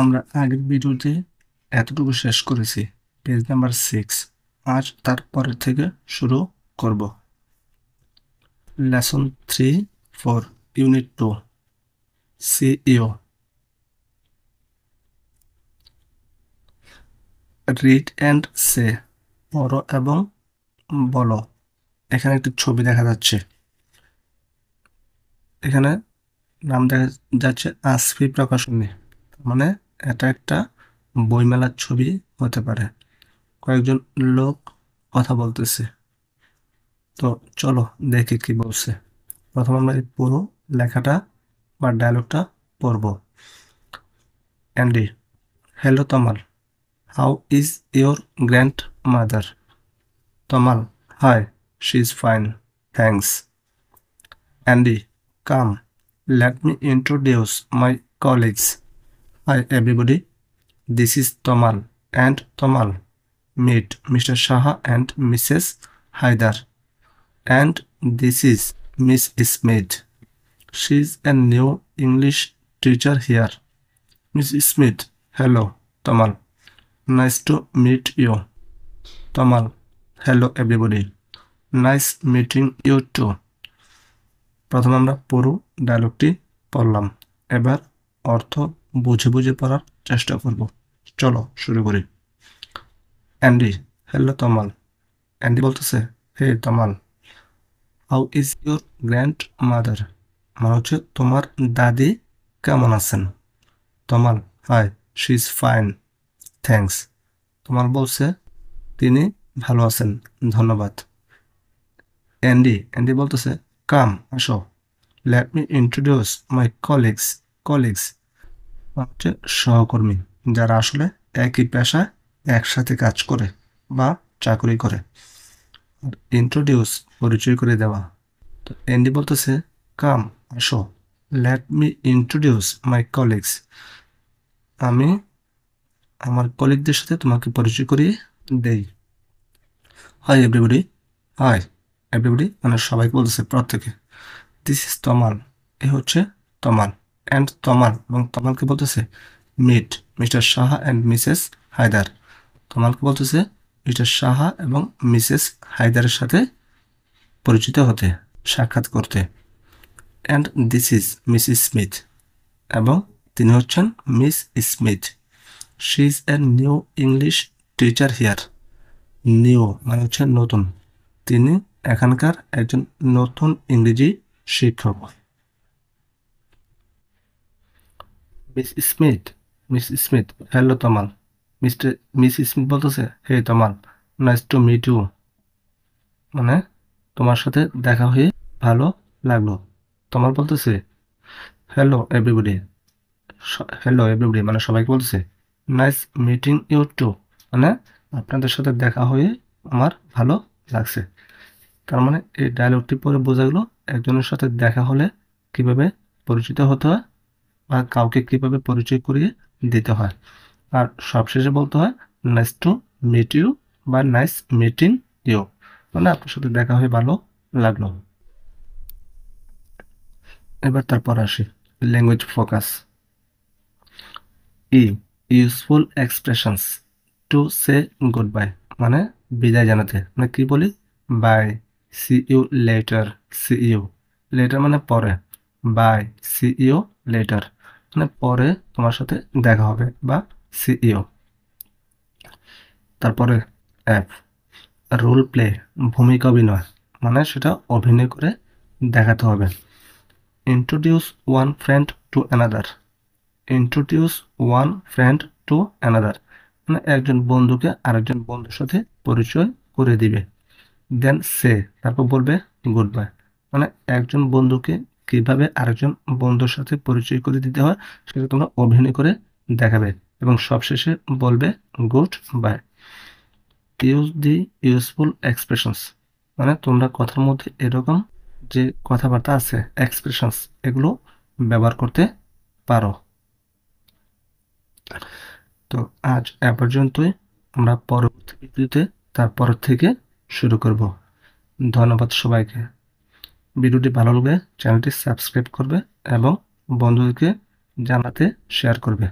আমরা আগের ভিডিওতে এতটুকু শেষ করেছি, পেজ নাম্বার 6। আজ তারপরের থেকে শুরু করব। Lesson 3-4, unit 2, CEO. Read and say, পড়ো এবং বলো। এখানে একটি ছবি দেখা যাচ্ছে। এখানে নাম দেখা যাচ্ছে আসফি প্রকাশনী, মানে এটা একটা বইমেলার ছবি হতে পারে। কয়েকজন লোক কথা বলতেছে। তো চলো দেখি কি বলছে। প্রথম আমরা এই পুরো লেখাটা বা ডায়লগটা পড়ব। Andy: hello Tamal, how is your grandmother? Tamal: hi, she is fine, thanks. Andy: come, let me introduce my colleagues. Hi everybody, this is Tamal and Tamal. Meet Mr. Shaha and Mrs. Haidar. And this is Miss Smith. She is a new English teacher here. Miss Smith: hello, Tamal. Nice to meet you. Tamal: hello everybody. Nice meeting you too. প্রথমে আমরা পুরো ডায়লগটি পড়লাম। এবার অর্থ বুঝে বুঝে পড়ার চেষ্টা করব। চলো শুরু করি। Andy: hello Tamal. অ্যান্ডি বলতেছে, hey Tamal, how is your grandmother? মানে হচ্ছে তোমার দাদি কেমন আছেন? Tamal: hi, she is fine, thanks. Tamal বলছে, তিনি ভালো আছেন, ধন্যবাদ। অ্যান্ডি বলতেছে, কাম, আসো। Let me introduce my colleagues. Colleagues হচ্ছে সহকর্মী, যারা আসলে একই পেশায় একসাথে কাজ করে বা চাকরি করে। ইন্ট্রোডিউস পরিচয় করে দেওয়া। তো অ্যান্ডি বলতেছে, কাম, আসো। Let me introduce my colleagues, আমি আমার কলিগদের সাথে তোমাকে পরিচয় করিয়ে দেই। হাই এভরিবডি, হাই এভরিবডি মানে সবাইকে বলতেছে প্রত্যেকে। দিস ইজ তমাল, এ হচ্ছে তমাল। অ্যান্ড তমাল এবং তমালকে বলতেছে meet Mr Saha and Mrs Haider. তমালকে বলতেছে মিস্টার সাহা এবং মিসেস হায়দারের সাথে পরিচিত হতে, সাক্ষাৎ করতে। And this is Mrs Smith, এবং তিনি হচ্ছেন miss Smith. She is a new English teacher here. New মানে হচ্ছে নতুন, তিনি এখানকার একজন নতুন ইংরেজি শিক্ষক। মিস স্মিথ, হ্যালো তমাল। মিস স্মিথ বলতেছে, hey Tamal, nice to meet you, মানে তোমার সাথে দেখা হয়ে ভালো লাগলো। তমাল বলতেছে, হ্যালো এভরিবডি, হ্যালো এভরিবডি মানে সবাইকে বলতেছে নাইস মিটিং ইউ টু, মানে আপনাদের সাথে দেখা হয়ে আমার ভালো লাগছে। তার মানে এই ডায়লগটি পরে বোঝা গেল একজনের সাথে দেখা হলে কিভাবে পরিচিত হতে হয় বা কাউকে কিভাবে পরিচয় করিয়ে দিতে হয়। আর সবশেষে বলতে হয় নাইস টু মিট ইউ বা নাইস মিটিং ইউ, মানে আপনার সাথে দেখা হয়ে ভালো লাগলো। এবার তারপর আসি language focus. Useful expressions to say goodbye, মানে বিদায় জানাতে মানে কি বলি, bye, see you later. See you later মানে পরে, বাই, সি ইউ লেটার মানে পরে তোমার সাথে দেখা হবে বা সি ইউ। তারপরে অ্যাপ, রোল প্লে, ভূমিকা অভিনয়, মানে সেটা অভিনয় করে দেখাতে হবে। Introduce one friend to another. Introduce one friend to another মানে একজন বন্ধুকে আরেকজন বন্ধুর সাথে পরিচয় করে দিবে। দেন সে, তারপর বলবে গুড বাই, মানে একজন বন্ধুকে কিভাবে আরেকজন বন্ধুর সাথে পরিচয় করে দিতে হয় সেটা তোমরা অভিনয় করে দেখাবে এবং সবশেষে বলবে good bye. Use the useful expressions, মানে তোমরা কথার মধ্যে এরকম যে কথাবার্তা আছে এক্সপ্রেশনস, এগুলো ব্যবহার করতে পারো। তো আজ এ পর্যন্তই, আমরা পরবর্তী ভিডিওতে তারপর থেকে শুরু করব। ধন্যবাদ সবাইকে। ভিডিওটি ভালো লাগলে চ্যানেলটি সাবস্ক্রাইব করবে এবং বন্ধুদেরকে জানাতে শেয়ার করবে।